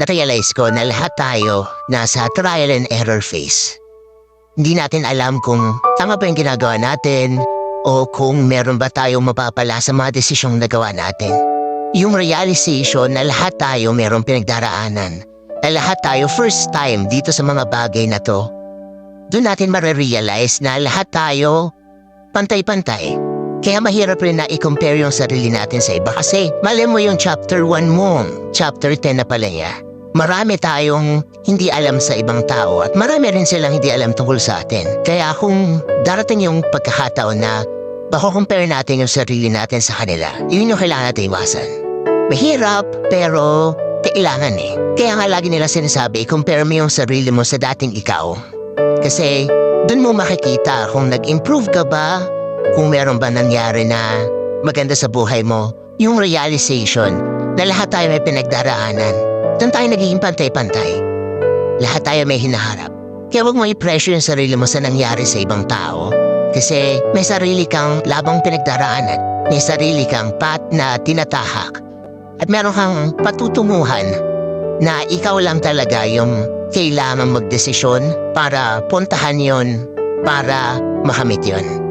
na-realize ko na lahat tayo nasa trial and error phase. Hindi natin alam kung tama ba yung ginagawa natin o kung meron ba tayong mapapala sa mga desisyong nagawa natin. Yung realization na lahat tayo merong pinagdaraanan, na lahat tayo first time dito sa mga bagay na to, doon natin marirealize na lahat tayo pantay-pantay. Kaya mahirap rin na i-compare yung sarili natin sa iba kasi mali mo yung chapter 1 mo, chapter 10 na pala niya. Marami tayong hindi alam sa ibang tao at marami rin silang hindi alam tungkol sa atin. Kaya kung darating yung pagkakataon na bako-compare natin yung sarili natin sa kanila, yun yung kailangan natin iwasan. Mahirap pero kailangan eh. Kaya nga lagi nila sinasabi, compare mo yung sarili mo sa dating ikaw. Kasi dun mo makikita kung nag-improve ka ba, kung meron ba nangyari na maganda sa buhay mo, yung realization na lahat tayo may pinagdaraanan. Doon tayo nagiging pantay-pantay. Lahat tayo may hinaharap. Kaya huwag mo i-pressure yung sarili mo sa nangyari sa ibang tao. Kasi may sarili kang labang pinagdaraanan. May sarili kang path na tinatahak. At meron kang patutunguhan na ikaw lang talaga yung kailangan magdesisyon para puntahan yon, para makamit yon.